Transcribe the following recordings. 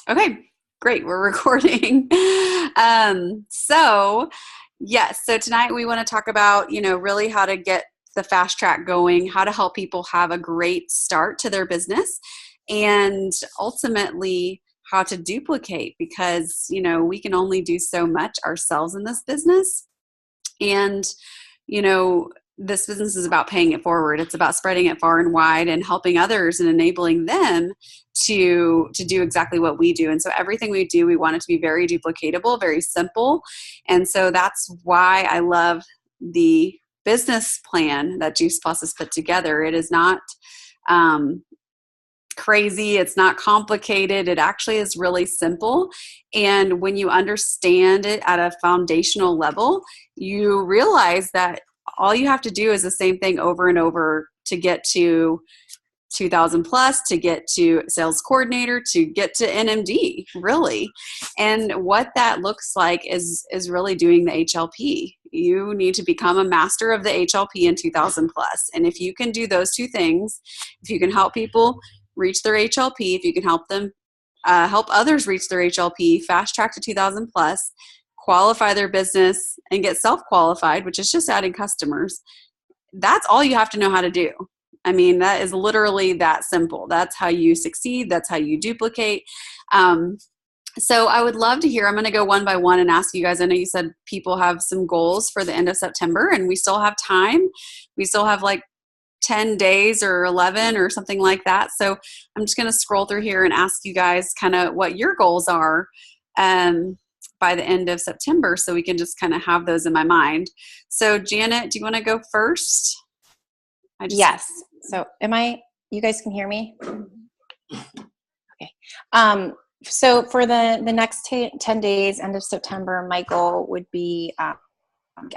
Okay, great. We're recording. So yes, so tonight we want to talk about, really how to get the fast track going, how to help people have a great start to their business, and ultimately how to duplicate because, we can only do so much ourselves in this business. And, you know, this business is about paying it forward. It's about spreading it far and wide and helping others and enabling them to do exactly what we do. And so everything we do, we want it to be very duplicatable, very simple. And so that's why I love the business plan that Juice Plus has put together. It is not crazy. It's not complicated. It actually is really simple. And when you understand it at a foundational level, you realize that all you have to do is the same thing over and over to get to 2000 plus, to get to sales coordinator, to get to NMD, really. And what that looks like is really doing the HLP. You need to become a master of the HLP in 2000 plus. And if you can do those two things, if you can help people reach their HLP, if you can help them help others reach their HLP, fast track to 2000 plus, qualify their business and get self-qualified, which is just adding customers. That's all you have to know how to do. I mean, that is literally that simple. That's how you succeed. That's how you duplicate. So I would love to hear, I'm going to go one by one and ask you guys. I know you said people have some goals for the end of September and we still have time. We still have like 10 days or 11 or something like that. So I'm just going to scroll through here and ask you guys kind of what your goals are by the end of September so we can just kind of have those in my mind. So Janet, do you want to go first? Yes. So you guys can hear me? Okay. So for the next 10 days, end of September, my goal would be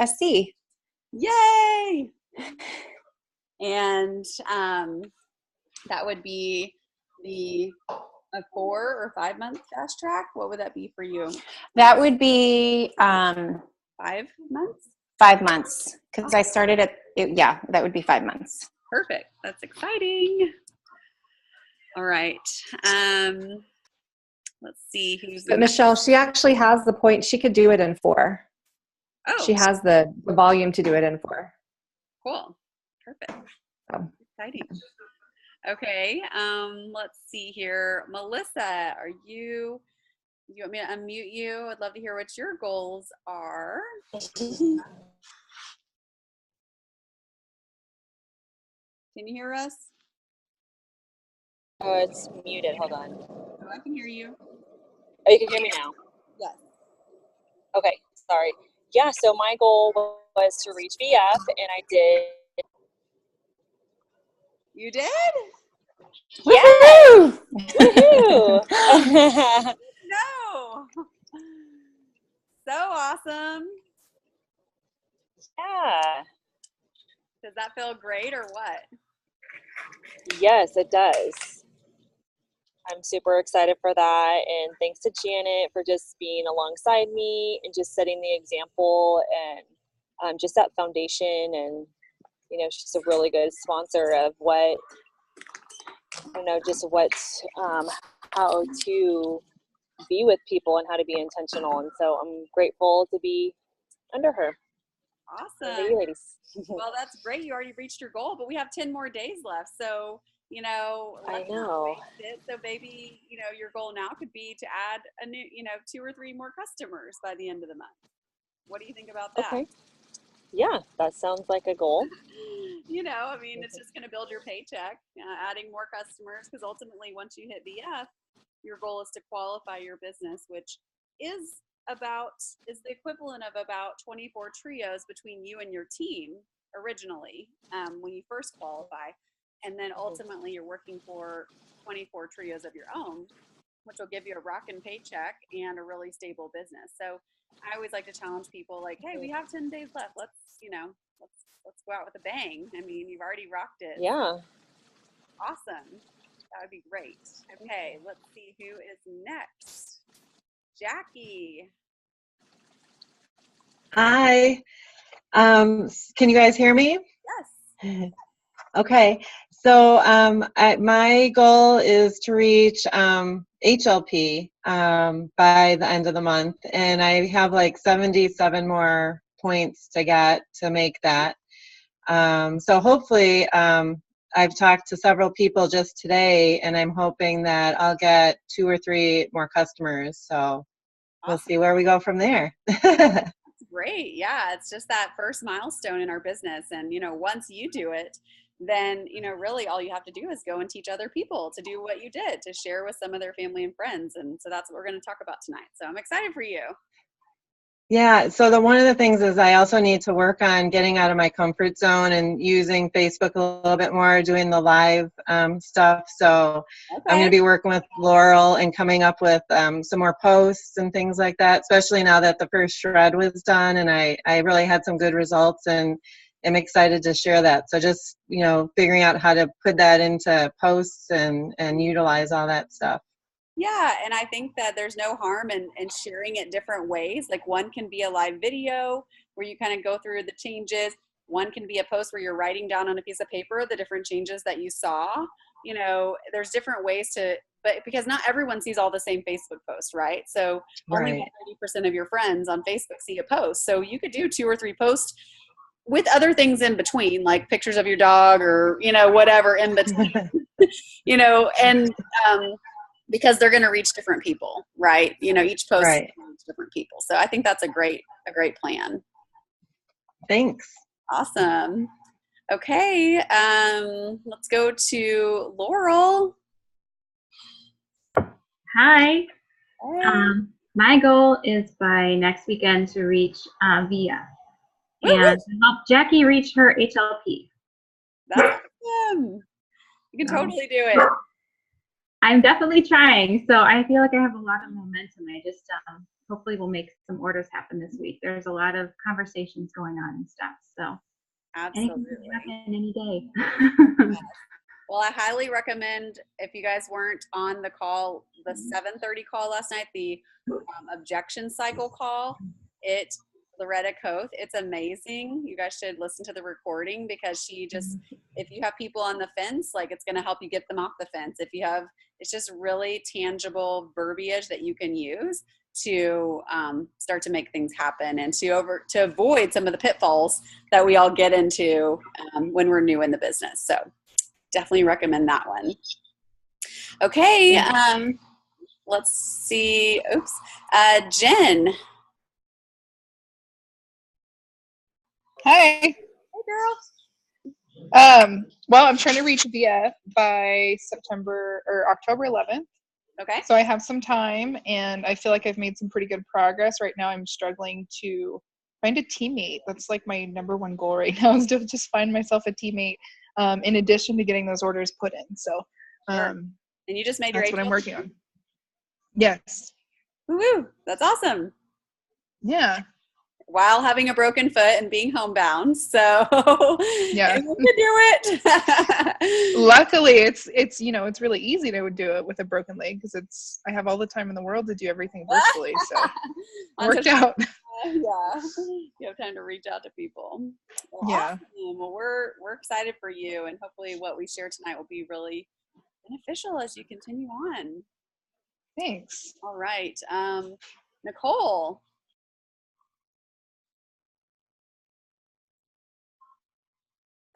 SC. Yay! And that would be a 4 or 5 month fast track. What would that be for you? That would be 5 months? 5 months, because I started that would be 5 months. Perfect. That's exciting. All right. Let's see who's. But Michelle, she actually has the point. She could do it in 4. Oh. She has the volume to do it in 4. Cool. Perfect. So. Exciting. Okay. Let's see here. Melissa, you want me to unmute you? I'd love to hear what your goals are. Can you hear us? Oh, it's muted. Hold on. Oh, I can hear you. Oh, you can hear me now? Yes. Okay, sorry. Yeah, so my goal was to reach VF, and I did. You did? Yeah! Woohoo! No! So awesome. Yeah. Does that feel great or what? Yes, it does. I'm super excited for that, and thanks to Janet for just being alongside me and just setting the example and just that foundation. And she's a really good sponsor of how to be with people and how to be intentional. And so I'm grateful to be under her. Awesome. Hey, ladies. Well, that's great. You already reached your goal, but we have 10 more days left. So, I know. So maybe, your goal now could be to add a new, 2 or 3 more customers by the end of the month. What do you think about that? Okay. Yeah, that sounds like a goal. It's just going to build your paycheck, adding more customers, because ultimately once you hit VF, your goal is to qualify your business, which is the equivalent of about 24 trios between you and your team originally when you first qualify. And then ultimately you're working for 24 trios of your own, which will give you a rockin' paycheck and a really stable business. So I always like to challenge people like, hey, we have 10 days left. Let's go out with a bang. I mean, you've already rocked it. Yeah. Awesome. That would be great. Okay, let's see who is next. Jackie. Hi. Can you guys hear me? Yes. Okay. So my goal is to reach HLP by the end of the month, and I have like 77 more points to get to make that. So hopefully, I've talked to several people just today, and I'm hoping that I'll get 2 or 3 more customers. So we'll see where we go from there. Great. Yeah. It's just that first milestone in our business. And, once you do it, then, really all you have to do is go and teach other people to do what you did, to share with some of their family and friends. And so that's what we're going to talk about tonight. So I'm excited for you. Yeah, so one of the things is I also need to work on getting out of my comfort zone and using Facebook a little bit more, doing the live stuff. So I'm going to be working with Laurel and coming up with some more posts and things like that, especially now that the first shred was done and I really had some good results and am excited to share that. So just, figuring out how to put that into posts and utilize all that stuff. Yeah, and I think that there's no harm in sharing it different ways. Like one can be a live video where you kind of go through the changes. One can be a post where you're writing down on a piece of paper the different changes that you saw. There's different ways but because not everyone sees all the same Facebook posts, right? So only 30% of your friends on Facebook see a post. So you could do 2 or 3 posts with other things in between, like pictures of your dog or, whatever in between, and because they're going to reach different people, right? Each post reach different people. So I think that's a great plan. Thanks. Awesome. Okay. Let's go to Laurel. Hi. My goal is by next weekend to reach VIA and to help Jackie reach her HLP. That's awesome. You can totally do it. I'm definitely trying. So I feel like I have a lot of momentum. I just hopefully will make some orders happen this week. There's a lot of conversations going on and stuff. So absolutely, anything can happen any day. Yes. Well, I highly recommend, if you guys weren't on the call, the 7:30 call last night, the objection cycle call, Loretta Koth, it's amazing. You guys should listen to the recording because if you have people on the fence, like it's going to help you get them off the fence. It's just really tangible verbiage that you can use to start to make things happen and to avoid some of the pitfalls that we all get into when we're new in the business. So definitely recommend that one. Okay. Let's see. Oops. Jen. Hi. Hey, girl. Well, I'm trying to reach VIA by September or October 11th. Okay. So I have some time, and I feel like I've made some pretty good progress. Right now, I'm struggling to find a teammate. That's like my number one goal right now, is to just find myself a teammate. In addition to getting those orders put in. So, sure. And you just made your that's what I'm working on. Yes. Woo-hoo. That's awesome. Yeah. While having a broken foot and being homebound. So yeah, you can do it. Luckily, it's really easy to do it with a broken leg because I have all the time in the world to do everything virtually. So it worked out. Yeah, you have time to reach out to people. Well, yeah. Awesome. Well, we're excited for you, and hopefully, what we share tonight will be really beneficial as you continue on. Thanks. All right, Nicole.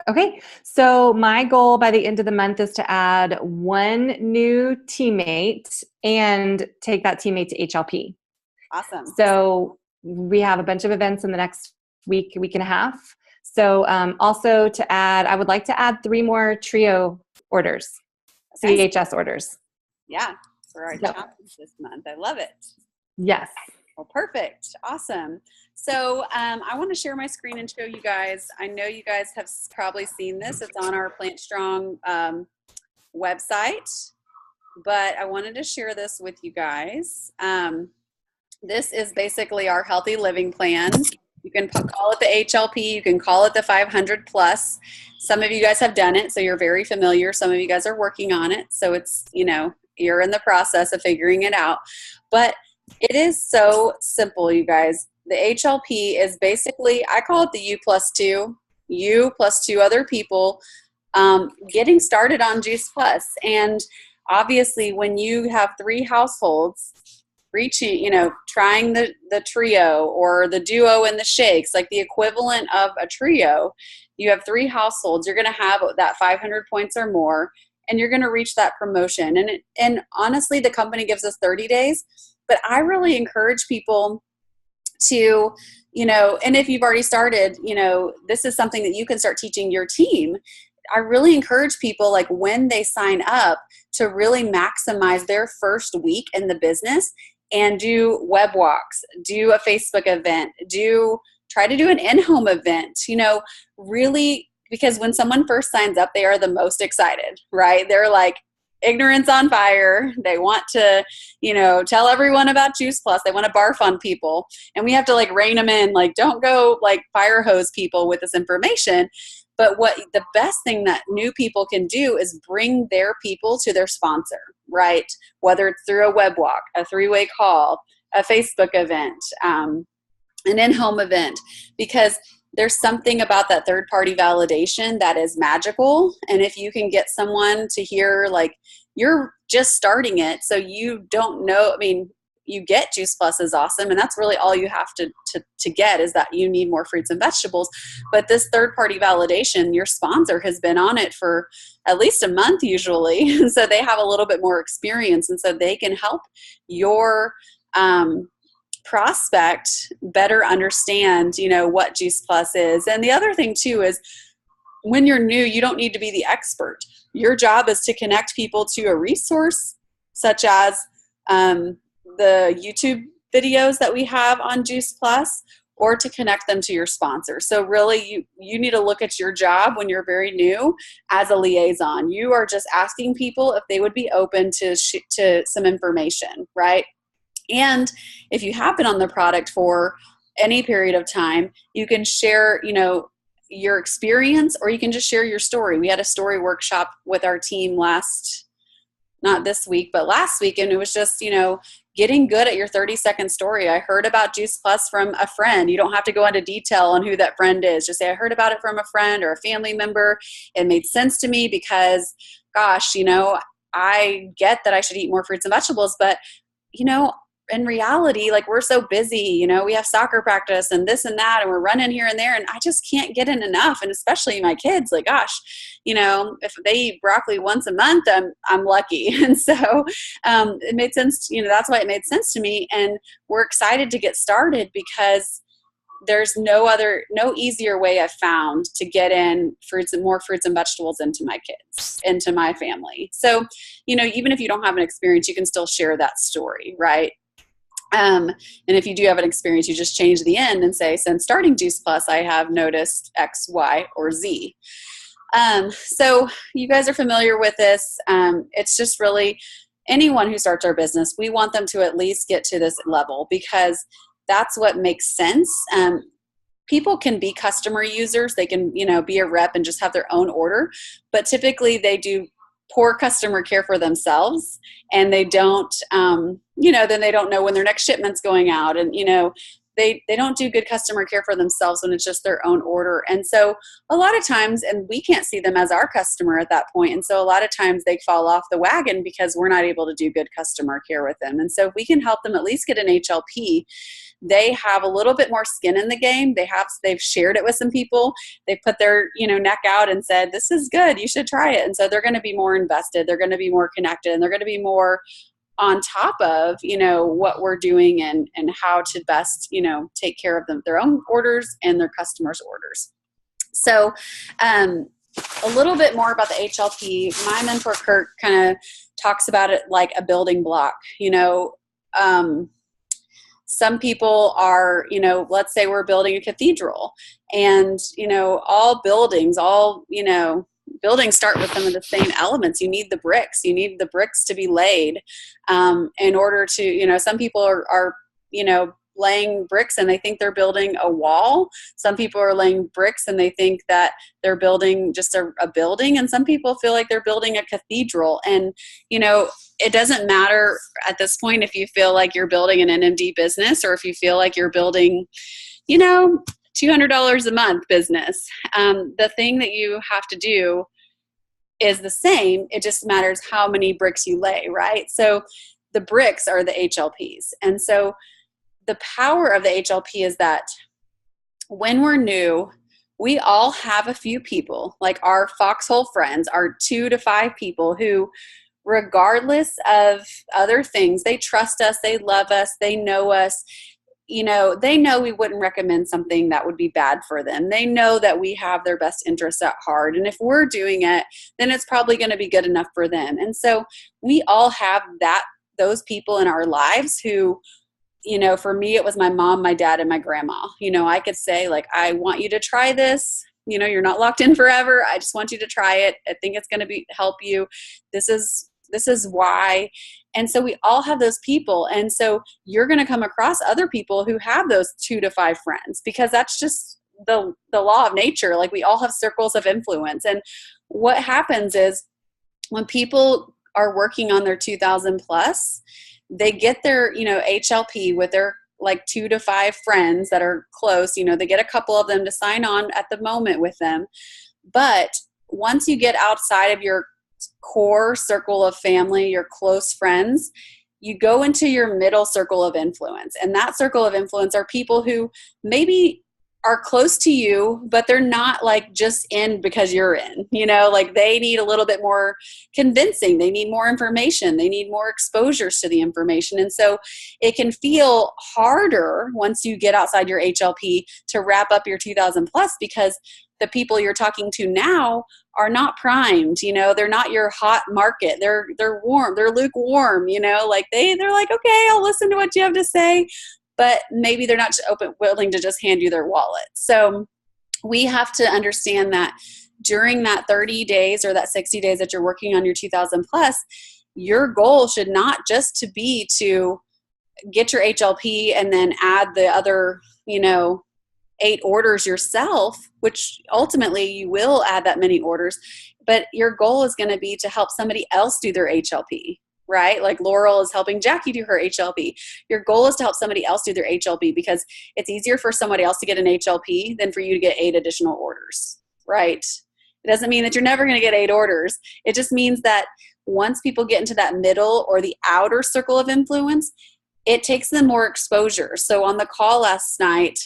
Okay, so my goal by the end of the month is to add 1 new teammate and take that teammate to HLP. Awesome. So we have a bunch of events in the next week and a half. So also to add, I would like to add 3 more trio orders, okay. CHS orders. Yeah, for our challenge this month. I love it. Yes. Well, perfect. Awesome. So I want to share my screen and show you guys. I know you guys have probably seen this. It's on our Plant Strong website, but I wanted to share this with you guys. This is basically our healthy living plan. You can call it the HLP. You can call it the 500 plus. Some of you guys have done it, so you're very familiar. Some of you guys are working on it. So it's, you're in the process of figuring it out. But it is so simple, you guys. The HLP is basically, I call it the U+2. You plus 2 other people getting started on Juice Plus. And obviously when you have 3 households reaching, trying the trio or the duo and the shakes, like the equivalent of a trio, you have 3 households, you're going to have that 500 points or more, and you're going to reach that promotion. And honestly, the company gives us 30 days, but I really encourage people to, and if you've already started, this is something that you can start teaching your team. I really encourage people, like when they sign up, to really maximize their first week in the business and do web walks, do a Facebook event, try to do an in-home event, really, because when someone first signs up, they are the most excited, right? They're like ignorance on fire. They want to, tell everyone about Juice Plus. They want to barf on people. And we have to like rein them in, like, don't go like fire hose people with this information. But what the best thing that new people can do is bring their people to their sponsor, right? Whether it's through a web walk, a 3-way call, a Facebook event, an in-home event, because there's something about that third-party validation that is magical. And if you can get someone to hear, like, you're just starting it, so you don't know, you get Juice Plus is awesome, and that's really all you have to get, is that you need more fruits and vegetables. But this third-party validation, your sponsor has been on it for at least a month usually, and so they have a little bit more experience, and so they can help your prospect better understand, what Juice Plus is. And the other thing too is, when you're new, you don't need to be the expert. Your job is to connect people to a resource, such as the YouTube videos that we have on Juice Plus, or to connect them to your sponsor. So really, you need to look at your job when you're very new as a liaison. You are just asking people if they would be open to some information, right? And if you have been on the product for any period of time, you can share, your experience, or you can just share your story. We had a story workshop with our team not this week, but last week. And it was just, getting good at your 30-second story. I heard about Juice Plus from a friend. You don't have to go into detail on who that friend is. Just say, I heard about it from a friend or a family member. It made sense to me because, gosh, I get that I should eat more fruits and vegetables, but, in reality, like, we're so busy, we have soccer practice and this and that, and we're running here and there, and I just can't get in enough. And especially my kids, like, gosh, if they eat broccoli once a month, I'm lucky. And so it made sense, that's why it made sense to me. And we're excited to get started because there's no easier way I've found to get in more fruits and vegetables into my kids, into my family. So, even if you don't have an experience, you can still share that story, right? And if you do have an experience, you just change the end and say, since starting Juice Plus, I have noticed X, Y, or Z. So you guys are familiar with this. It's just really anyone who starts our business, we want them to at least get to this level, because that's what makes sense. People can be customer users. They can, be a rep and just have their own order, but typically they do poor customer care for themselves, and they don't, then they don't know when their next shipment's going out, and, they don't do good customer care for themselves when it's just their own order. And so a lot of times, and we can't see them as our customer at that point. And so a lot of times they fall off the wagon because we're not able to do good customer care with them. And so if we can help them at least get an HLP, they have a little bit more skin in the game. They've shared it with some people. They put their, neck out and said, this is good, you should try it. And so they're going to be more invested. They're going to be more connected, and they're going to be more on top of, what we're doing and how to best, take care of their own orders and their customers' orders. So a little bit more about the HLP. My mentor, Kurt, kind of talks about it like a building block. Some people are, let's say we're building a cathedral, and, all buildings start with some of the same elements. You need the bricks. You need the bricks to be laid in order to, some people are laying bricks and they think they're building a wall. Some people are laying bricks and they think that they're building just a building. And some people feel like they're building a cathedral. And, it doesn't matter at this point if you feel like you're building an NMD business, or if you feel like you're building, $200 a month business. The thing that you have to do is the same. It just matters how many bricks you lay, right? So the bricks are the HLPs. And so the power of the HLP is that when we're new, we all have a few people, like our foxhole friends, our 2 to 5 people who, regardless of other things, they trust us, they love us, they know us. You know, they know we wouldn't recommend something that would be bad for them. They know that we have their best interests at heart. And if we're doing it, then it's probably going to be good enough for them. And so we all have those people in our lives who, you know, for me, it was my mom, my dad, and my grandma. You know, I could say, like, I want you to try this. You know, you're not locked in forever. I just want you to try it. I think it's going to help you. This is why. And so we all have those people. And so you're going to come across other people who have those 2 to 5 friends, because that's just the law of nature. Like, we all have circles of influence. And what happens is when people are working on their 2000 plus, they get their, you know, HLP with their like 2 to 5 friends that are close. You know, they get a couple of them to sign on at the moment with them. But once you get outside of your core circle of family, your close friends, you go into your middle circle of influence. And that circle of influence are people who maybe are close to you, but they're not like just in because you're in, you know, like they need a little bit more convincing. They need more information. They need more exposures to the information. And so it can feel harder once you get outside your HLP to wrap up your 2000 plus, because the people you're talking to now are not primed, you know, they're not your hot market. They're warm, they're lukewarm, you know, like they're like, okay, I'll listen to what you have to say, but maybe they're not willing to just hand you their wallet. So we have to understand that during that 30 days or that 60 days that you're working on your 2000 plus, your goal should not just to be to get your HLP and then add the other, you know, 8 orders yourself, which ultimately you will add that many orders, but your goal is going to be to help somebody else do their HLP, right? Like Laurel is helping Jackie do her HLP. Your goal is to help somebody else do their HLP, because it's easier for somebody else to get an HLP than for you to get 8 additional orders, right? It doesn't mean that you're never going to get 8 orders. It just means that once people get into that middle or the outer circle of influence, it takes them more exposure. So on the call last night,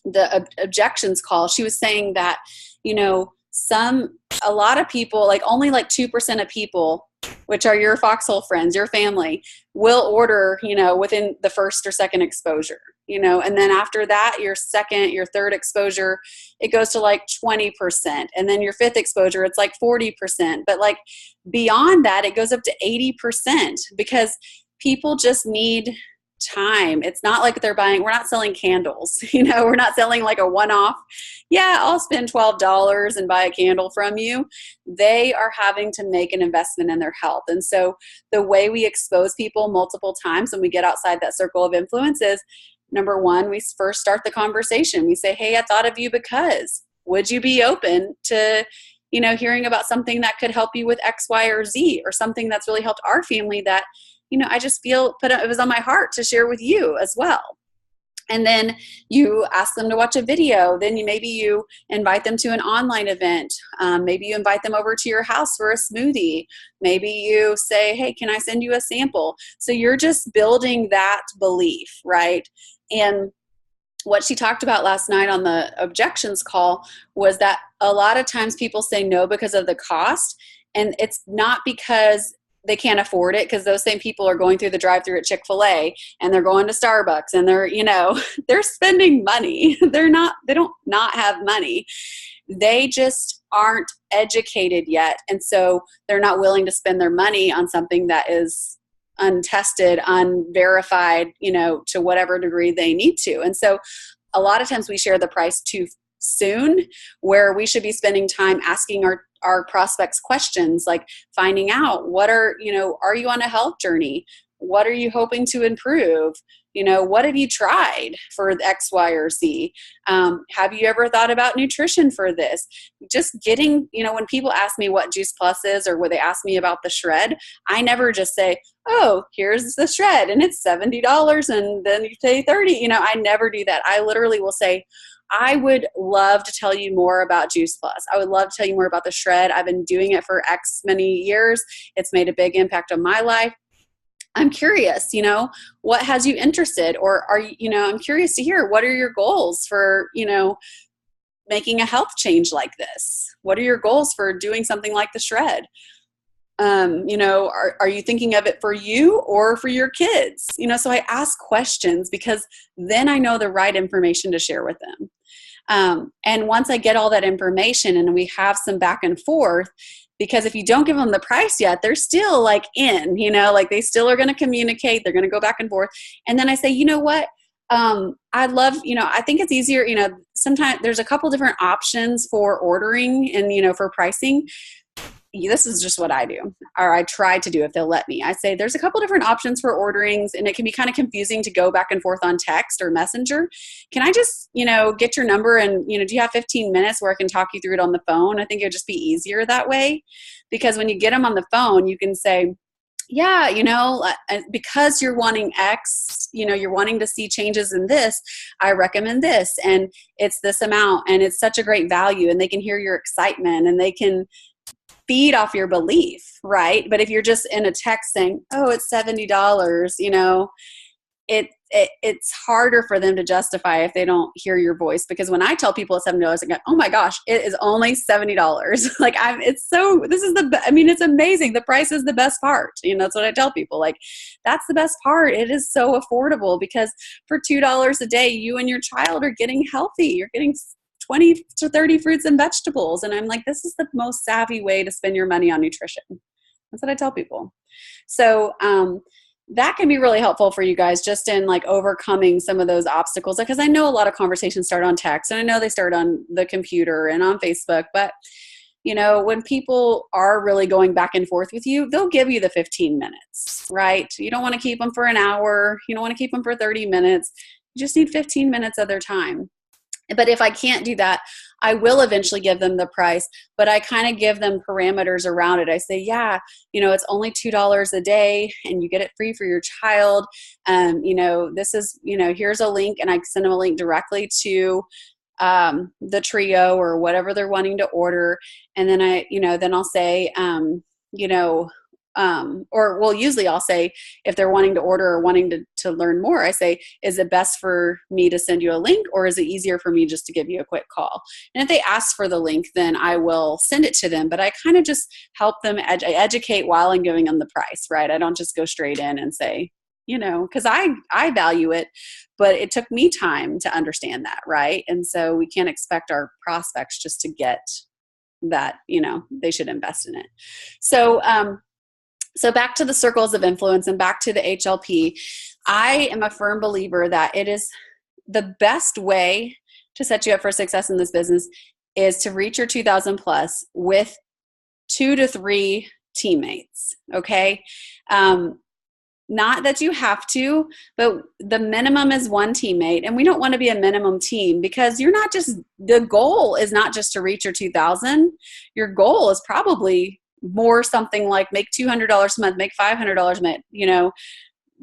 the objections call, she was saying that, you know, a lot of people, like only like 2% of people, which are your foxhole friends, your family, will order, you know, within the first or second exposure, you know, and then after that, your second, your third exposure, it goes to like 20%. And then your 5th exposure, it's like 40%. But like beyond that, it goes up to 80%, because people just need time. It's not like we're not selling candles, you know, we're not selling like a one-off. Yeah, I'll spend $12 and buy a candle from you. They are having to make an investment in their health. And so the way we expose people multiple times when we get outside that circle of influence is, number one, we first start the conversation. We say, hey, I thought of you because would you be open to, you know, hearing about something that could help you with X, Y, or Z, or something that's really helped our family that, you know, I just feel it was on my heart to share with you as well. And then you ask them to watch a video. Then maybe you invite them to an online event. Maybe you invite them over to your house for a smoothie. Maybe you say, hey, can I send you a sample? So you're just building that belief, right? And what she talked about last night on the objections call was that a lot of times people say no because of the cost. And it's not because they can't afford it, because those same people are going through the drive-thru at Chick-fil-A and they're going to Starbucks and they're, you know, they're spending money. They don't not have money. They just aren't educated yet. And so they're not willing to spend their money on something that is untested, unverified, you know, to whatever degree they need to. And so a lot of times we share the price too soon, where we should be spending time asking our prospects questions, like finding out are you on a health journey? What are you hoping to improve? what have you tried for X, Y, or Z? Have you ever thought about nutrition for this? Just getting, when people ask me what Juice Plus is, or when they ask me about the shred, I never just say, oh, here's the shred and it's $70 and then you pay $30. I never do that. I literally will say, I would love to tell you more about Juice Plus. I would love to tell you more about the shred. I've been doing it for X many years. It's made a big impact on my life. I'm curious, what has you interested? Or are you, I'm curious to hear, what are your goals for, making a health change like this? What are your goals for doing something like the shred? Are you thinking of it for you or for your kids? So I ask questions because then I know the right information to share with them. And once I get all that information and we have some back and forth, because if you don't give them the price yet, they're still like in, they still are going to communicate. They're going to go back and forth. And then I say, you know what? I'd love, I think it's easier, sometimes there's a couple different options for ordering and, for pricing. This is just what I do, or I try to do if they'll let me. I say there's a couple different options for orderings, and it can be kind of confusing to go back and forth on text or messenger. Can I just, get your number and, do you have 15 minutes where I can talk you through it on the phone? I think it would just be easier that way, because when you get them on the phone, you can say, yeah, because you're wanting X, you're wanting to see changes in this, I recommend this, and it's this amount, and it's such a great value, and they can hear your excitement, and they can feed off your belief, right? But if you're just in a text saying, oh, it's $70, it's harder for them to justify if they don't hear your voice. Because when I tell people it's $70, I go, oh my gosh, it is only $70. It's amazing. The price is the best part. That's what I tell people. Like, that's the best part. It is so affordable because for $2 a day, you and your child are getting healthy. You're getting 20 to 30 fruits and vegetables. And I'm like, this is the most savvy way to spend your money on nutrition. That's what I tell people. So, that can be really helpful for you guys just in like overcoming some of those obstacles. Because I know a lot of conversations start on text, and I know they start on the computer and on Facebook, but when people are really going back and forth with you, they'll give you the 15 minutes, right? You don't want to keep them for an hour. You don't want to keep them for 30 minutes. You just need 15 minutes of their time. But if I can't do that, I will eventually give them the price, but I kind of give them parameters around it. I say, yeah, it's only $2 a day and you get it free for your child. This is, here's a link, and I send them a link directly to the trio or whatever they're wanting to order. And then then I'll say, usually I'll say, if they're wanting to order or wanting to learn more, I say, is it best for me to send you a link, or is it easier for me just to give you a quick call? And if they ask for the link, then I will send it to them, but I kind of just help them educate while I'm giving them the price, right? I don't just go straight in and say, because I value it, but it took me time to understand that, right? And so we can't expect our prospects just to get that, they should invest in it. So back to the circles of influence and back to the HLP, I am a firm believer that it is the best way to set you up for success in this business is to reach your 2,000 plus with 2 to 3 teammates. Okay. Not that you have to, but the minimum is 1 teammate. And we don't want to be a minimum team, because the goal is not just to reach your 2,000. Your goal is probably more something like make $200 a month, make $500 a month,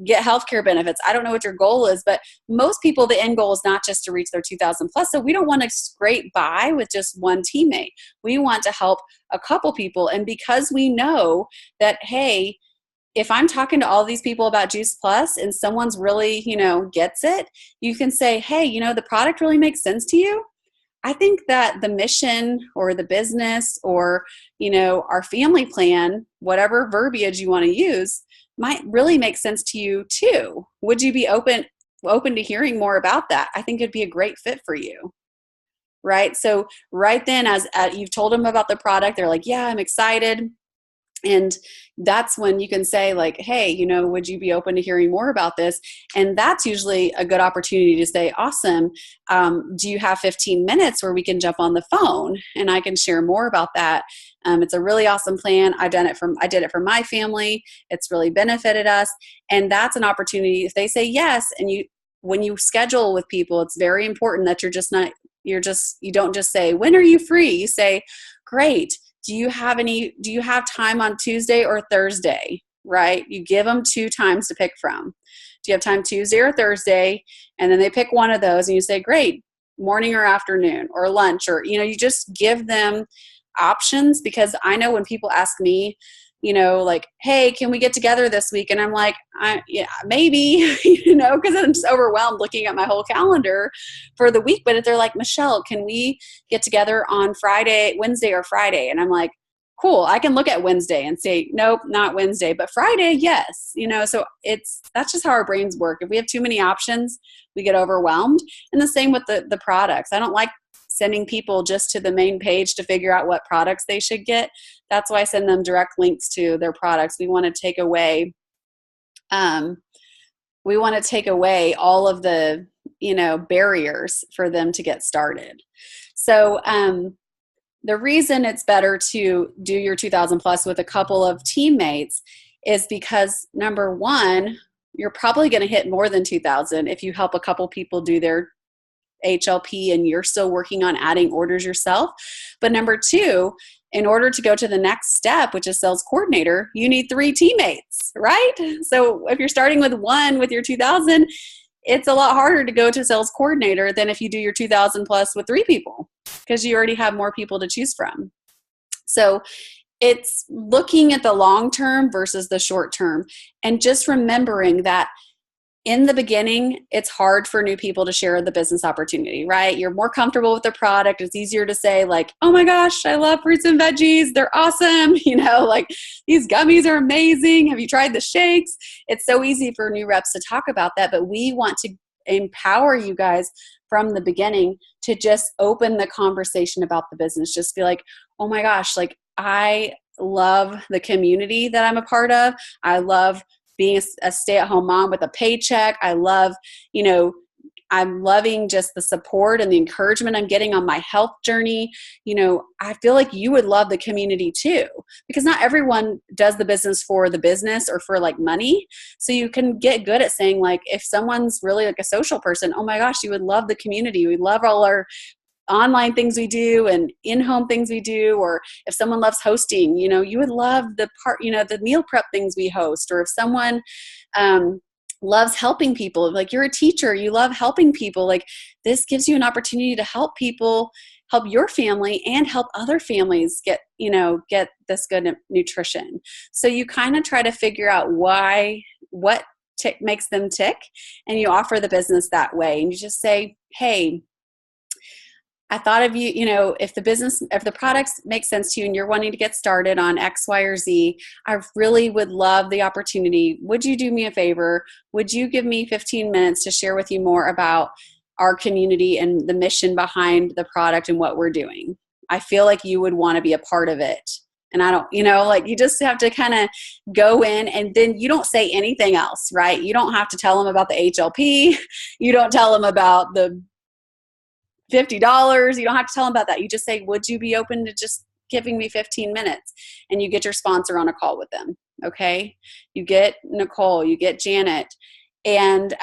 get healthcare benefits. I don't know what your goal is, but most people, the end goal is not just to reach their 2,000 plus. So we don't want to scrape by with just 1 teammate. We want to help a couple people. And because we know that, hey, if I'm talking to all these people about Juice Plus and someone's really, gets it, you can say, hey, the product really makes sense to you. I think that the mission or the business or, our family plan, whatever verbiage you want to use, might really make sense to you too. Would you be open to hearing more about that? I think it'd be a great fit for you. Right. So right then, as you've told them about the product, they're like, yeah, I'm excited. And that's when you can say like, hey, you know, would you be open to hearing more about this? And that's usually a good opportunity to say, awesome. Do you have 15 minutes where we can jump on the phone and I can share more about that? It's a really awesome plan. I did it for my family. It's really benefited us. And that's an opportunity. If they say yes, and when you schedule with people, it's very important that you don't just say, when are you free? You say, great. Do you have time on Tuesday or Thursday, right? You give them 2 times to pick from. Do you have time Tuesday or Thursday? And then they pick one of those and you say, great, morning or afternoon or lunch, or, you know, you just give them options, because I know when people ask me, you know, like, hey, can we get together this week? And I'm like, yeah, maybe, you know, because I'm just overwhelmed looking at my whole calendar for the week. But if they're like, Michelle, can we get together on Wednesday or Friday? And I'm like, cool, I can look at Wednesday and say, nope, not Wednesday, but Friday, yes. You know, so that's just how our brains work. If we have too many options, we get overwhelmed. And the same with the products. I don't like sending people just to the main page to figure out what products they should get. That's why I send them direct links to their products. We want to take away all of the, you know, barriers for them to get started. So the reason it's better to do your 2000 plus with a couple of teammates is because, number one, you're probably going to hit more than 2000 if you help a couple people do their HLP and you're still working on adding orders yourself. But number two, in order to go to the next step, which is sales coordinator, you need 3 teammates, right? So if you're starting with 1 with your 2000, it's a lot harder to go to sales coordinator than if you do your 2000 plus with 3 people, because you already have more people to choose from. So it's looking at the long term versus the short term, and just remembering that in the beginning, it's hard for new people to share the business opportunity, right? You're more comfortable with the product. It's easier to say like, oh my gosh, I love fruits and veggies. They're awesome. You know, like these gummies are amazing. Have you tried the shakes? It's so easy for new reps to talk about that, but we want to empower you guys from the beginning to just open the conversation about the business. Just be like, oh my gosh, like I love the community that I'm a part of. I love being a stay-at-home mom with a paycheck. I love, you know, I'm loving just the support and the encouragement I'm getting on my health journey. You know, I feel like you would love the community too, because not everyone does the business for the business or for like money. So you can get good at saying like, if someone's really like a social person, oh my gosh, you would love the community. We love all our online things we do and in-home things we do. Or if someone loves hosting, you know, you would love the meal prep things we host. Or if someone loves helping people, like you're a teacher, you love helping people, like this gives you an opportunity to help people, help your family and help other families get this good nutrition. So you kind of try to figure out what makes them tick, and you offer the business that way. And you just say, hey, I thought of you, you know, if the products make sense to you and you're wanting to get started on X, Y, or Z, I really would love the opportunity. Would you do me a favor? Would you give me 15 minutes to share with you more about our community and the mission behind the product and what we're doing? I feel like you would want to be a part of it. And I don't, you know, like you just have to kind of go in, and then you don't say anything else, right? You don't have to tell them about the HLP. You don't tell them about the $50. You don't have to tell them about that. You just say, would you be open to just giving me 15 minutes? And you get your sponsor on a call with them. Okay. You get Nicole, you get Janet. And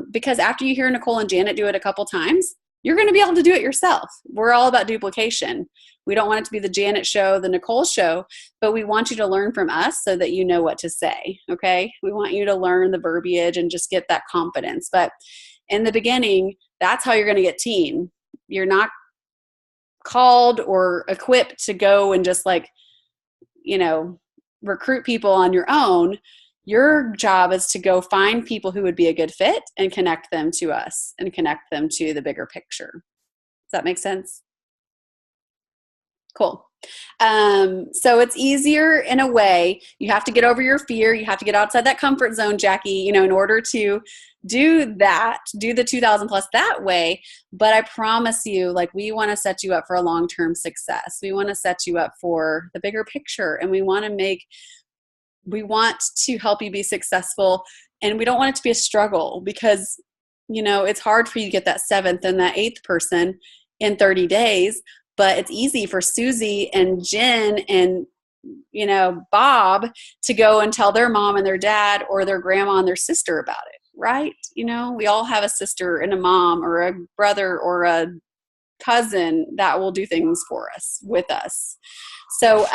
because after you hear Nicole and Janet do it a couple times, you're going to be able to do it yourself. We're all about duplication. We don't want it to be the Janet show, the Nicole show, but we want you to learn from us so that you know what to say. Okay. We want you to learn the verbiage and just get that confidence. But in the beginning, that's how you're going to get team. You're not called or equipped to go and just like, you know, recruit people on your own. Your job is to go find people who would be a good fit and connect them to us and connect them to the bigger picture. Does that make sense? Cool. So it's easier in a way. You have to get over your fear. You have to get outside that comfort zone, Jackie, in order to do that, do the 2000 plus that way. But I promise you, like, we want to set you up for a long-term success. We want to set you up for the bigger picture, and we want to help you be successful. And we don't want it to be a struggle because, it's hard for you to get that 7th and that 8th person in 30 days. But it's easy for Susie and Jen and, Bob to go and tell their mom and their dad or their grandma and their sister about it, right? We all have a sister and a mom or a brother or a cousin that will do things for us, with us. So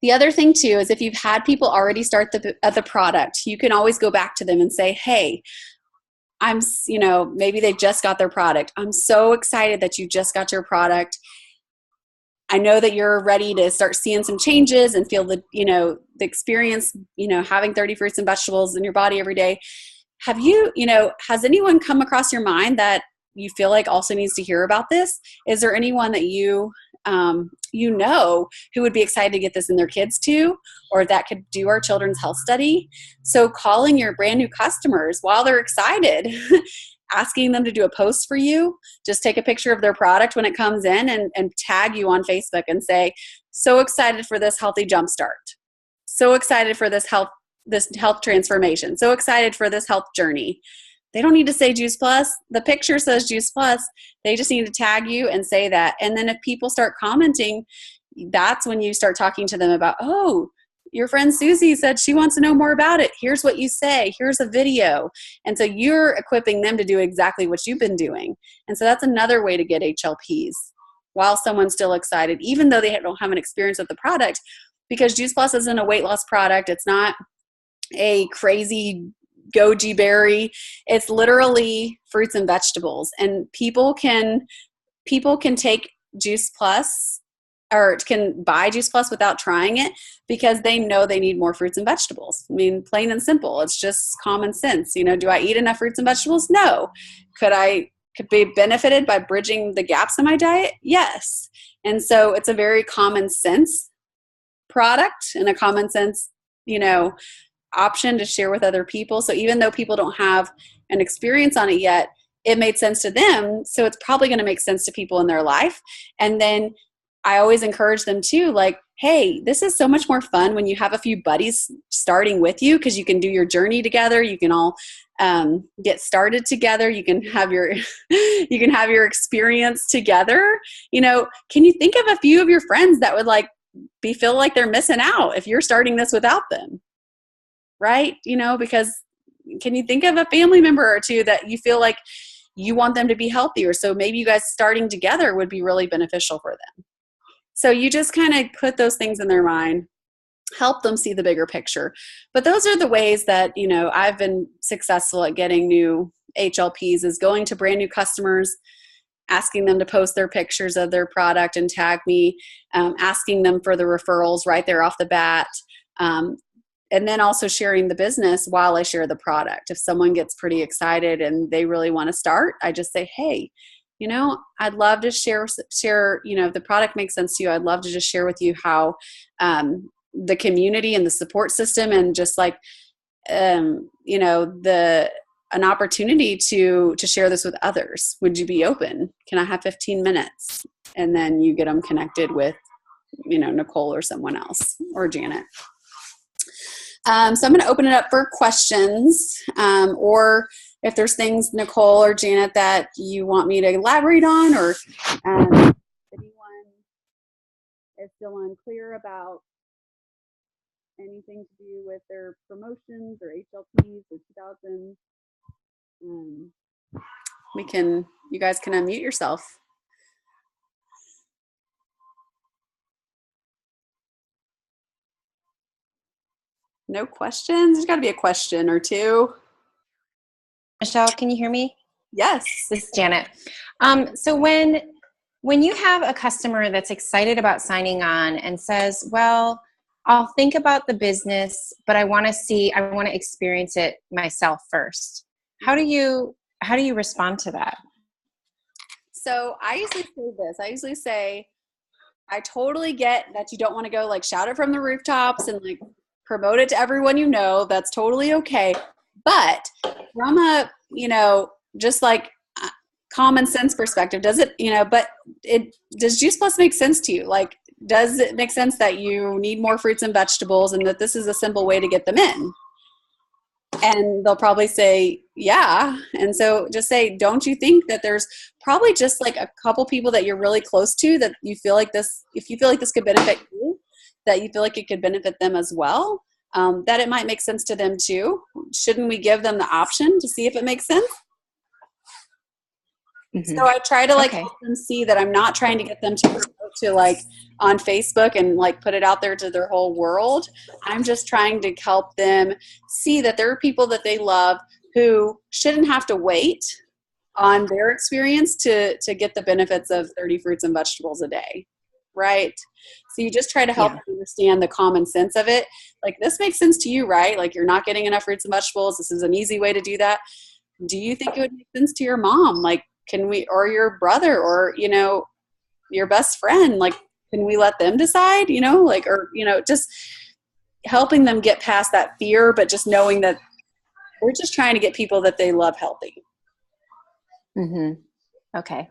the other thing too is if you've had people already start the product, you can always go back to them and say, hey, maybe they just got their product. I'm so excited that you just got your product. I know that you're ready to start seeing some changes and feel the experience, having 30 fruits and vegetables in your body every day. Have you, has anyone come across your mind that you feel like also needs to hear about this? Is there anyone that you who would be excited to get this in their kids too, or that could do our children's health study? So calling your brand new customers while they're excited, asking them to do a post for you, just take a picture of their product when it comes in and tag you on Facebook and say, so excited for this healthy jumpstart. So excited for this health transformation. So excited for this health journey. They don't need to say Juice Plus. The picture says Juice Plus. They just need to tag you and say that. And then if people start commenting, that's when you start talking to them about, oh, your friend Susie said she wants to know more about it. Here's what you say. Here's a video. And so you're equipping them to do exactly what you've been doing. And so that's another way to get HLPs while someone's still excited, even though they don't have an experience with the product, because Juice Plus isn't a weight loss product. It's not a crazy goji berry. It's literally fruits and vegetables, and people can take Juice Plus or can buy Juice Plus without trying it because they know they need more fruits and vegetables. I mean, plain and simple. It's just common sense. Do I eat enough fruits and vegetables? No. Could be benefited by bridging the gaps in my diet? Yes. And so it's a very common sense product and a common sense, option to share with other people. So even though people don't have an experience on it yet, it made sense to them. So it's probably going to make sense to people in their life. And then I always encourage them too, like, hey, this is so much more fun when you have a few buddies starting with you, because you can do your journey together. You can all get started together. You can have your experience together. Can you think of a few of your friends that would feel like they're missing out if you're starting this without them? Right? Because can you think of a family member or two that you feel like you want them to be healthier? So maybe you guys starting together would be really beneficial for them. So you just kind of put those things in their mind, help them see the bigger picture. But those are the ways that, I've been successful at getting new HLPs, is going to brand new customers, asking them to post their pictures of their product and tag me, asking them for the referrals right there off the bat. And then also sharing the business while I share the product. If someone gets pretty excited and they really want to start, I just say, hey, I'd love to share, if the product makes sense to you, I'd love to just share with you how the community and the support system and just an opportunity to share this with others. Would you be open? Can I have 15 minutes? And then you get them connected with, Nicole or someone else or Janet. So I'm going to open it up for questions, or if there's things, Nicole or Janet, that you want me to elaborate on, or anyone is still unclear about anything to do with their promotions or HLPs or 2000, you guys can unmute yourself. No questions? There's got to be a question or two. Michelle, can you hear me? Yes. This is Janet. So when you have a customer that's excited about signing on and says, well, I'll think about the business, but I want to experience it myself first. How do you respond to that? So I usually say this. I usually say, I totally get that you don't want to go like shout it from the rooftops and like promote it to everyone you know. That's totally okay. But from a, just like common sense perspective, does it, but does Juice Plus make sense to you? Like, does it make sense that you need more fruits and vegetables and that this is a simple way to get them in? And they'll probably say, yeah. And so just say, don't you think that there's probably just like a couple people that you're really close to that you feel like this, if you feel like this could benefit you, that you feel like it could benefit them as well, that it might make sense to them too. Shouldn't we give them the option to see if it makes sense? Mm-hmm. So I try to like help them see that I'm not trying to get them to promote to like on Facebook and like put it out there to their whole world. I'm just trying to help them see that there are people that they love who shouldn't have to wait on their experience to get the benefits of 30 fruits and vegetables a day, right? So you just try to help them understand the common sense of it. Like, this makes sense to you, right? Like, you're not getting enough fruits and vegetables. This is an easy way to do that. Do you think it would make sense to your mom? Like, can we, or your brother, or, your best friend, like, can we let them decide, just helping them get past that fear, but just knowing that we're just trying to get people that they love healthy. Mm-hmm. Okay.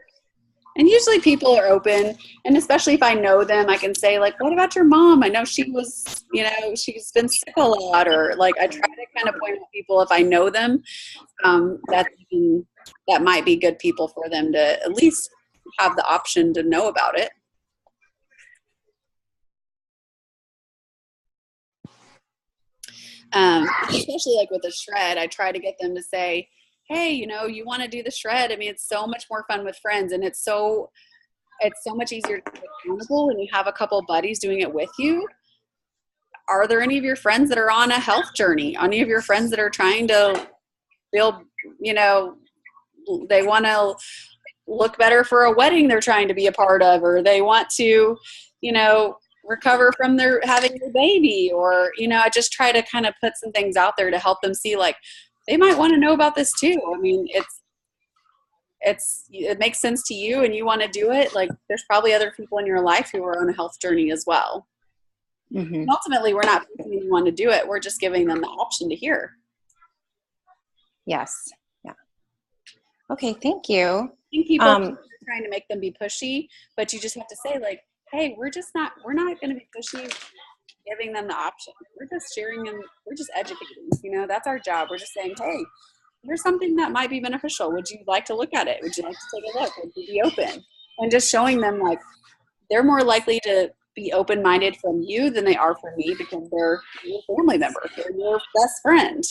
And usually people are open, and especially if I know them, I can say like, what about your mom? I know she was, she's been sick a lot, or like, I try to kind of point out people if I know them, that might be good people for them to at least have the option to know about it. Especially like with a shred, I try to get them to say, hey, you want to do the shred. I mean, it's so much more fun with friends, and it's so much easier to be accountable when you have a couple buddies doing it with you. Are there any of your friends that are on a health journey? Any of your friends that are trying to build, they want to look better for a wedding they're trying to be a part of, or they want to, recover from their having a baby, or, I just try to kind of put some things out there to help them see like they might want to know about this too. I mean, it makes sense to you and you want to do it. Like, there's probably other people in your life who are on a health journey as well. Mm-hmm. And ultimately, we're not forcing anyone to do it. We're just giving them the option to hear. Yes. Yeah. Okay. Thank you. I think people are trying to make them be pushy, but you just have to say like, hey, we're not going to be pushy, giving them the option. We're just sharing them. We're just educating, that's our job. We're just saying, hey, here's something that might be beneficial. Would you like to look at it? Would you like to take a look? Would you be open? And just showing them like they're more likely to be open-minded from you than they are from me, because they're your family member. They're your best friend.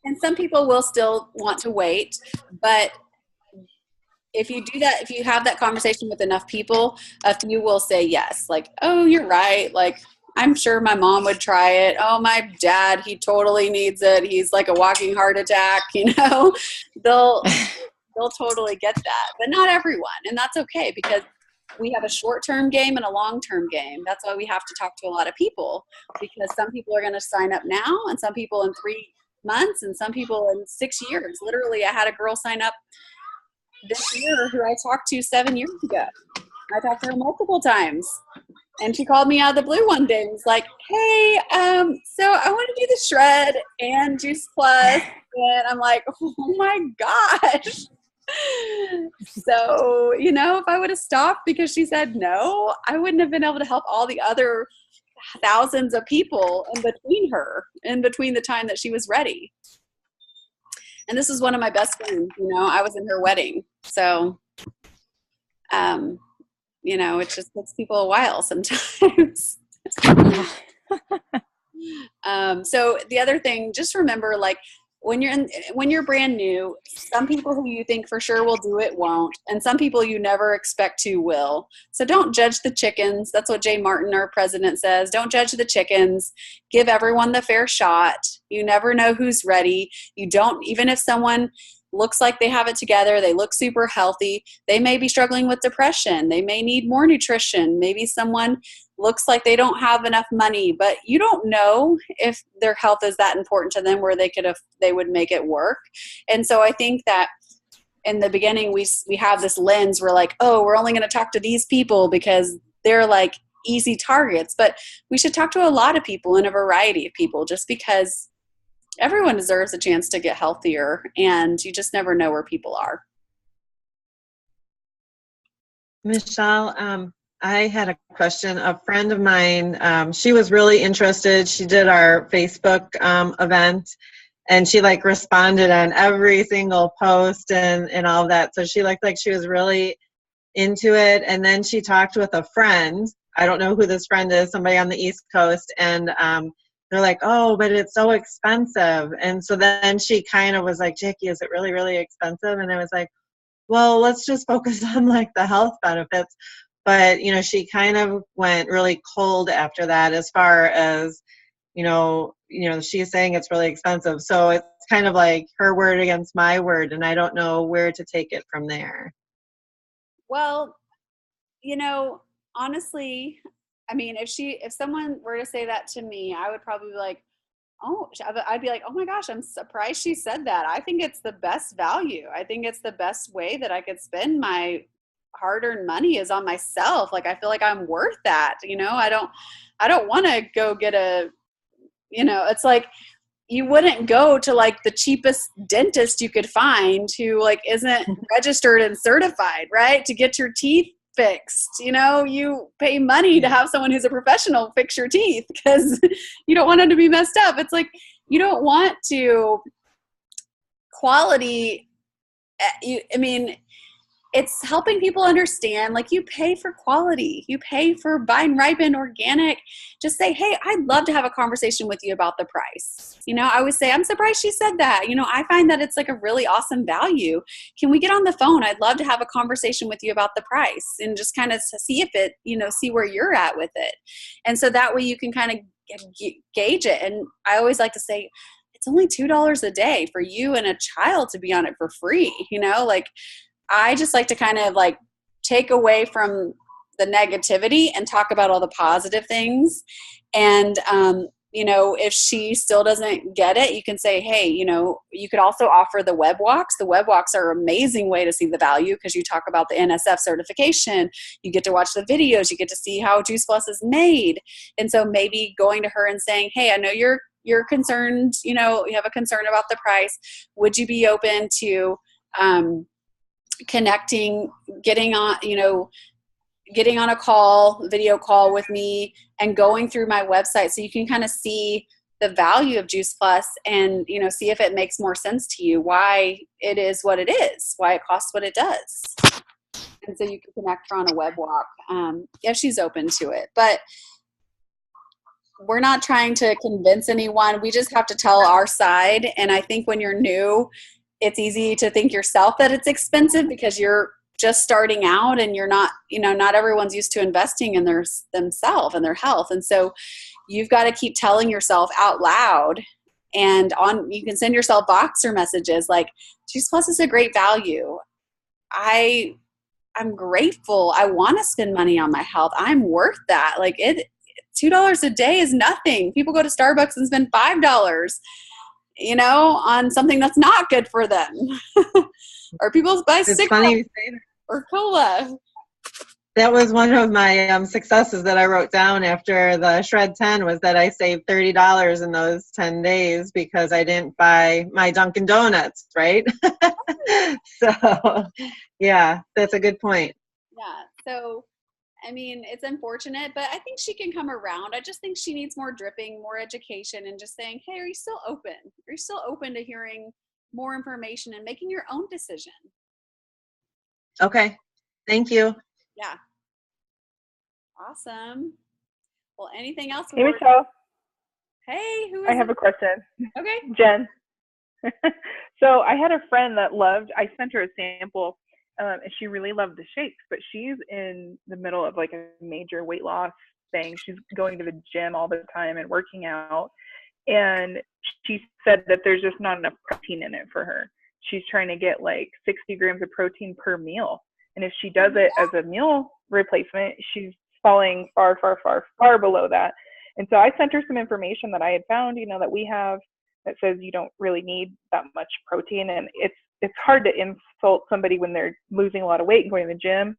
And some people will still want to wait, but if you do that, if you have that conversation with enough people, a few will say yes. Like, oh, you're right. Like, I'm sure my mom would try it. Oh, my dad, he totally needs it. He's like a walking heart attack, They'll totally get that, but not everyone. And that's okay, because we have a short-term game and a long-term game. That's why we have to talk to a lot of people, because some people are going to sign up now, and some people in 3 months, and some people in 6 years. Literally, I had a girl sign up this year who I talked to 7 years ago. I talked to her multiple times, and she called me out of the blue one day and was like, hey, so I want to do the shred and Juice Plus. And I'm like, oh my gosh. So, if I would have stopped because she said no, I wouldn't have been able to help all the other thousands of people in between the time that she was ready. And this is one of my best friends, I was in her wedding. So, it just takes people a while sometimes. So the other thing, just remember, like, when you're brand new, some people who you think for sure will do it won't, and some people you never expect to will. So don't judge the chickens. That's what Jay Martin, our president, says. Don't judge the chickens. Give everyone the fair shot. You never know who's ready. You don't, even if someone looks like they have it together. They look super healthy. They may be struggling with depression. They may need more nutrition. Maybe someone looks like they don't have enough money, but you don't know if their health is that important to them where they would make it work. And so I think that in the beginning, we have this lens. We're like, oh, we're only going to talk to these people because they're like easy targets. But we should talk to a lot of people and a variety of people, just because everyone deserves a chance to get healthier, and you just never know where people are. Michelle, I had a question. A friend of mine, she was really interested. She did our Facebook event, and she like responded on every single post and all of that. So she looked like she was really into it. And then she talked with a friend. I don't know who this friend is, somebody on the East Coast. And they're like, oh, but it's so expensive. And so then she kind of was like, Jackie, is it really, really expensive? And I was like, well, let's just focus on like the health benefits. But, you know, she kind of went really cold after that as far as, you know, she's saying it's really expensive. So it's kind of like her word against my word, and I don't know where to take it from there. Well, you know, honestly, I mean, if someone were to say that to me, I would probably be like, oh, I'd be like, oh my gosh, I'm surprised she said that. I think it's the best value. I think it's the best way that I could spend my hard-earned money is on myself. Like, I feel like I'm worth that. You know, I don't want to go get it's like, you wouldn't go to like the cheapest dentist you could find who like isn't registered and certified, right? To get your teeth fixed. You know, you pay money to have someone who's a professional fix your teeth because you don't want them to be messed up. It's like, you don't want to quality. I mean, it's helping people understand, like, you pay for quality, you pay for Vine Ripened organic. Just say, hey, I'd love to have a conversation with you about the price. You know, I always say, I'm surprised she said that. You know, I find that it's like a really awesome value. Can we get on the phone? I'd love to have a conversation with you about the price and just kind of see if it, see where you're at with it. And so that way you can kind of gauge it. And I always like to say, it's only $2 a day for you and a child to be on it for free. Like, I just like to kind of like take away from the negativity and talk about all the positive things. And, if she still doesn't get it, you can say, hey, you could also offer the web walks. The web walks are an amazing way to see the value because you talk about the NSF certification. You get to watch the videos. You get to see how Juice Plus is made. And so maybe going to her and saying, hey, I know you're concerned, you have a concern about the price. Would you be open to, connecting, getting on a video call with me and going through my website so you can kind of see the value of Juice Plus and, see if it makes more sense to you, why it is what it is, why it costs what it does. And so you can connect her on a web walk if she's open to it. But we're not trying to convince anyone. We just have to tell our side. And I think when you're new, it's easy to think yourself that it's expensive because you're just starting out and you're not, not everyone's used to investing in themselves and their health. And so you've got to keep telling yourself out loud, and you can send yourself Boxer messages like, Juice Plus is a great value. I'm grateful. I want to spend money on my health. I'm worth that. Like, $2 a day is nothing. People go to Starbucks and spend $5. On something that's not good for them. Or people buy cigarettes or cola. That was one of my successes that I wrote down after the Shred 10 was that I saved $30 in those 10 days because I didn't buy my Dunkin' Donuts, right? So, yeah, that's a good point. Yeah, so I mean, it's unfortunate, but I think she can come around. I just think she needs more dripping, more education, and just saying, hey, are you still open? Are you still open to hearing more information and making your own decision? Okay. Thank you. Yeah. Awesome. Well, anything else? Hey, Michelle. Hey, who is I have a question. Okay. Jen. So I had a friend that I sent her a sample. And she really loved the shakes, but she's in the middle of like a major weight loss thing. She's going to the gym all the time and working out. And she said that there's just not enough protein in it for her. she's trying to get like 60 grams of protein per meal. And if she does it as a meal replacement, she's falling far, far, far, far below that. And so I sent her some information that I had found, that we have that says you don't really need that much protein. And it's hard to insult somebody when they're losing a lot of weight and going to the gym.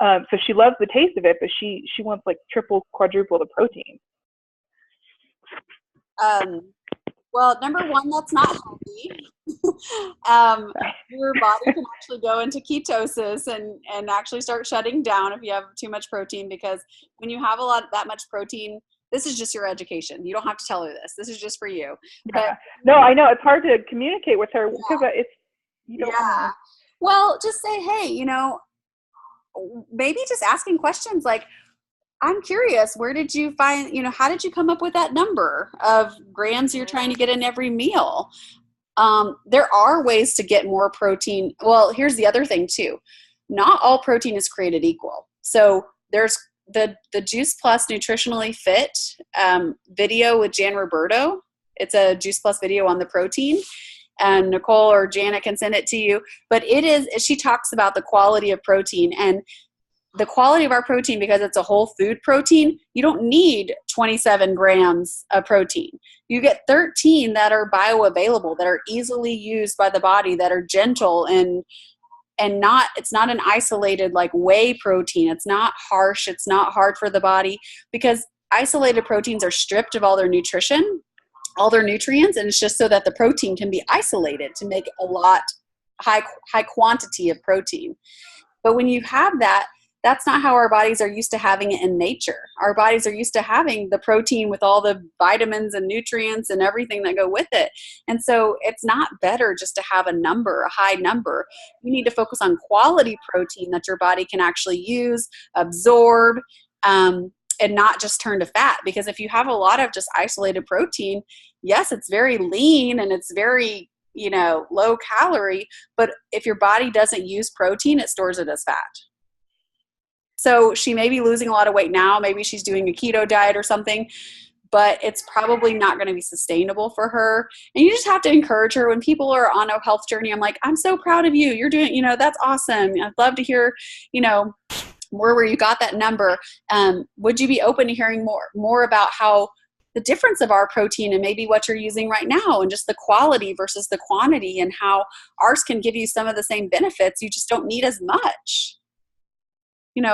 So she loves the taste of it, but she wants like triple, quadruple the protein. Well, number one, that's not healthy. Your body can actually go into ketosis and actually start shutting down if you have too much protein, because when you have that much protein, this is just your education. You don't have to tell her this. This is just for you. But, no, I know it's hard to communicate with her because you don't wanna... Well, just say, hey, maybe just asking questions like, I'm curious, where did you find, how did you come up with that number of grams you're trying to get in every meal? There are ways to get more protein. Well, here's the other thing too. Not all protein is created equal. So there's the Juice Plus Nutritionally Fit video with Jan Roberto. It's a Juice Plus video on the protein. And Nicole or Janet can send it to you. But she talks about the quality of protein and the quality of our protein, because it's a whole food protein. You don't need 27 grams of protein. You get 13 that are bioavailable, that are easily used by the body, that are gentle and it's not an isolated like whey protein. It's not harsh. It's not hard for the body, because isolated proteins are stripped of all their nutrition, all their nutrients, and it's just so that the protein can be isolated to make a high quantity of protein. But when you have that, that's not how our bodies are used to having it in nature. Our bodies are used to having the protein with all the vitamins and nutrients and everything that go with it. And so it's not better just to have a high number. You need to focus on quality protein that your body can actually use, absorb, and not just turn to fat. Because if you have a lot of just isolated protein, yes, it's very lean and it's very, low calorie, but if your body doesn't use protein, it stores it as fat. So she may be losing a lot of weight now. Maybe she's doing a keto diet or something, but it's probably not going to be sustainable for her. And you just have to encourage her. When people are on a health journey, I'm like, I'm so proud of you. You're doing, that's awesome. I'd love to hear, where you got that number. Would you be open to hearing more about how the difference of our protein and maybe what you're using right now and just the quality versus the quantity, and how ours can give you some of the same benefits. You just don't need as much.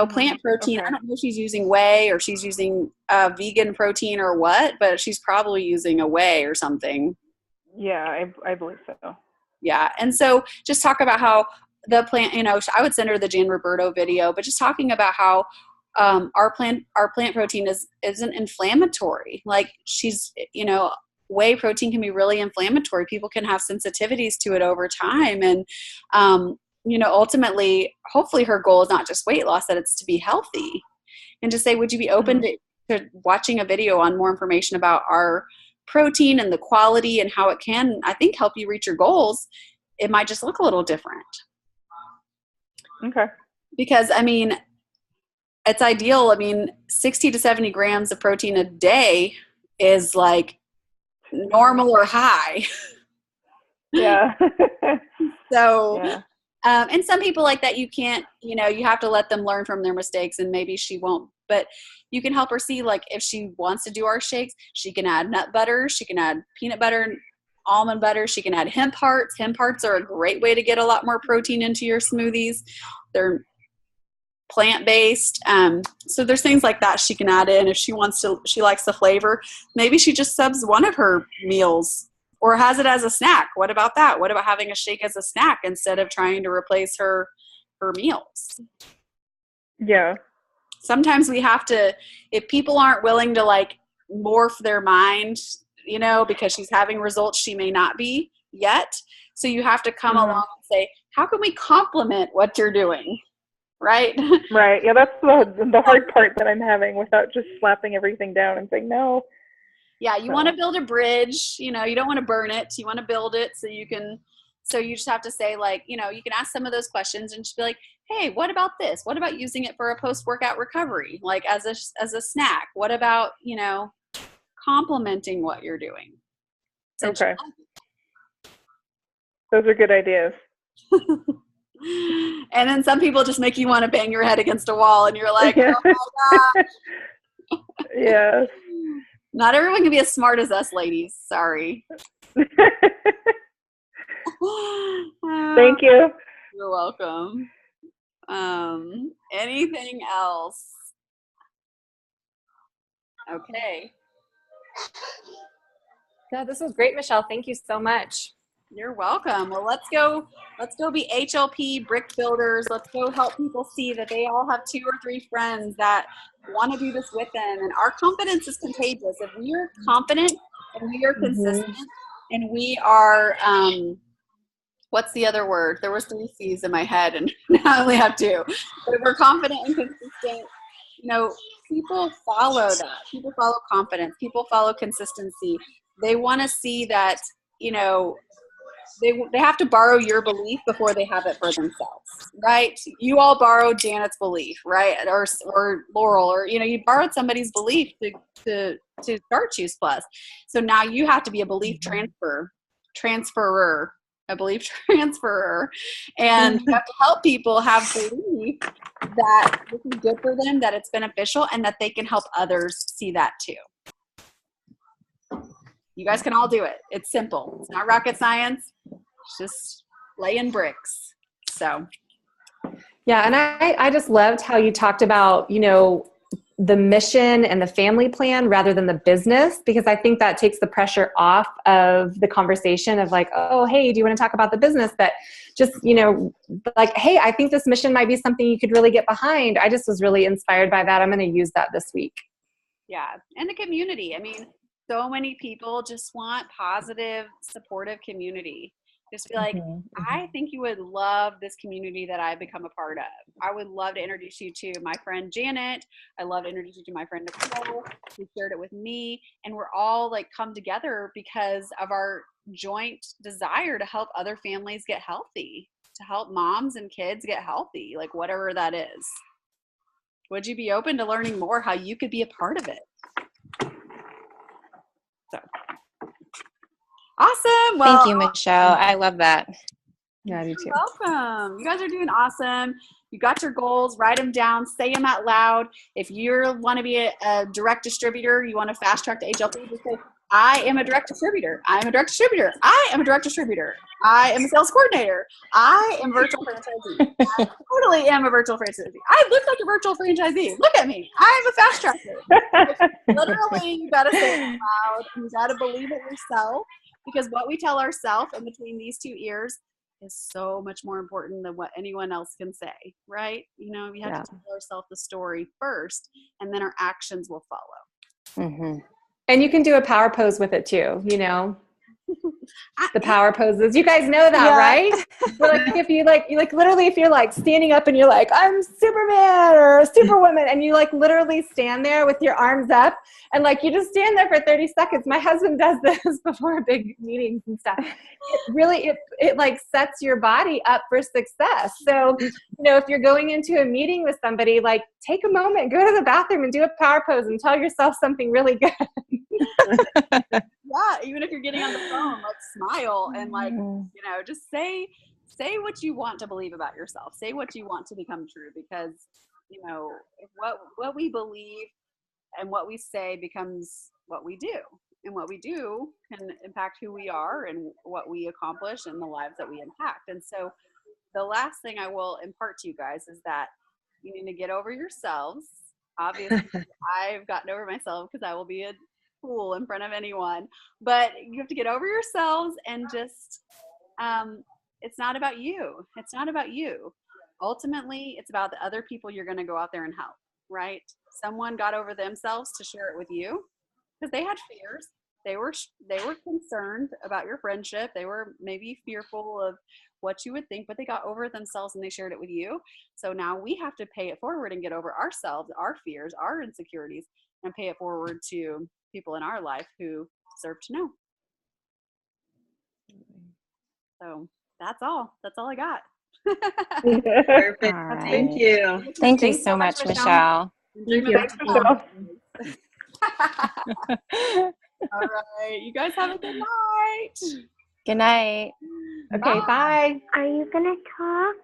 Plant protein, okay. I don't know if she's using whey or she's using vegan protein or what, but she's probably using a whey or something. Yeah, I believe so. Yeah. And so just talk about how the plant, I would send her the Jan Roberto video, but just talking about how our plant protein isn't inflammatory. Like she's, whey protein can be really inflammatory. People can have sensitivities to it over time. And, ultimately, hopefully her goal is not just weight loss, that it's to be healthy. And to say, would you be open to watching a video on more information about our protein and the quality and how it can, I think, help you reach your goals? It might just look a little different. Okay. Because, it's ideal. 60 to 70 grams of protein a day is like normal or high. Yeah. So, yeah. And some people like that, you can't, you have to let them learn from their mistakes, and maybe she won't, but you can help her see, like, if she wants to do our shakes, she can add nut butter, she can add peanut butter, almond butter, she can add hemp hearts. Hemp hearts are a great way to get a lot more protein into your smoothies. They're plant-based. So there's things like that she can add in if she wants to, she likes the flavor. Maybe she just subs one of her meals or has it as a snack. What about that? What about having a shake as a snack instead of trying to replace her meals? Yeah. Sometimes we have to, if people aren't willing to like morph their mind, because she's having results she may not be yet. So you have to come along and say, how can we complement what you're doing? Right? Right. Yeah, that's the hard part that I'm having without just slapping everything down and saying no. Yeah, you want to build a bridge, you don't want to burn it. You want to build it so you just have to say, like, you can ask some of those questions and just be like, hey, what about this? What about using it for a post-workout recovery? Like as a snack? What about, complementing what you're doing? Okay. Those are good ideas. And then some people just make you want to bang your head against a wall, and you're like, Yeah. oh my God. Yes. Not everyone can be as smart as us ladies. Sorry. Thank you. You're welcome. Anything else? Okay. Yeah, this was great, Michelle. Thank you so much. You're welcome. Well, let's go be HLP brick builders. Let's go help people see that they all have 2 or 3 friends that want to do this with them. And our confidence is contagious. If we are confident and we are consistent and we are, what's the other word? There was 3 C's in my head and now I only have 2. But if we're confident and consistent, people follow that. People follow confidence. People follow consistency. They want to see that, they have to borrow your belief before they have it for themselves, right? You all borrowed Janet's belief, right? Or Laurel, or, you borrowed somebody's belief to start Choose Plus. So now you have to be a belief transferer, a belief transferer. And you have to help people have belief that this is good for them, that it's beneficial, and that they can help others see that too. You guys can all do it. It's simple. It's not rocket science. It's just laying bricks. So. Yeah, and I just loved how you talked about, the mission and the family plan rather than the business, because I think that takes the pressure off of the conversation of like, oh, hey, do you want to talk about the business? But just, like, hey, I think this mission might be something you could really get behind. I just was really inspired by that. I'm going to use that this week. Yeah, and the community. I mean, so many people just want positive, supportive community. Just be like, I think you would love this community that I've become a part of. I would love to introduce you to my friend Janet. I love to introduce you to my friend Nicole, who shared it with me. And we're all like come together because of our joint desire to help other families get healthy, to help moms and kids get healthy, like whatever that is. Would you be open to learning more how you could be a part of it? So awesome. Well, thank you, Michelle. I love that. Yeah, I do too. You're welcome. You guys are doing awesome. You got your goals, write them down, say them out loud. If you want to be a direct distributor, you want to fast track to HLP, just say, I am a direct distributor. I am a direct distributor. I am a direct distributor. I am a sales coordinator. I am a virtual franchisee. I totally am a virtual franchisee. I look like a virtual franchisee. Look at me. I am a fast tracker. Literally, you got to say it out loud. You got to believe it yourself, because what we tell ourselves in between these 2 ears is so much more important than what anyone else can say, right? We have to tell ourselves the story first, and then our actions will follow. Mm-hmm. And you can do a power pose with it too, the power poses. You guys know that, right? But like if you literally if you're like standing up and you're like, I'm Superman or Superwoman, and you like literally stand there with your arms up and like you just stand there for 30 seconds. My husband does this before big meetings and stuff. It really it like sets your body up for success. So, if you're going into a meeting with somebody, like take a moment, go to the bathroom and do a power pose and tell yourself something really good. Yeah, even if you're getting on the phone, like smile and like, just say what you want to believe about yourself. Say what you want to become true, because, what we believe and what we say becomes what we do. And what we do can impact who we are and what we accomplish and the lives that we impact. And so the last thing I will impart to you guys is that you need to get over yourselves. Obviously, I've gotten over myself because I will be a fool in front of anyone, but you have to get over yourselves and just it's not about you. It's not about you. Ultimately, it's about the other people you're going to go out there and help, right? Someone got over themselves to share it with you because they had fears. They were concerned about your friendship. They were maybe fearful of what you would think, but they got over it themselves and they shared it with you. So now we have to pay it forward and get over ourselves, our fears, our insecurities, and pay it forward to people in our life who deserve to know. So that's all I got. Perfect. Right. Thank you. Thank you so much, Michelle. Dream you. about your all right, you guys have a good night. Good night. Okay, bye. Are you gonna talk?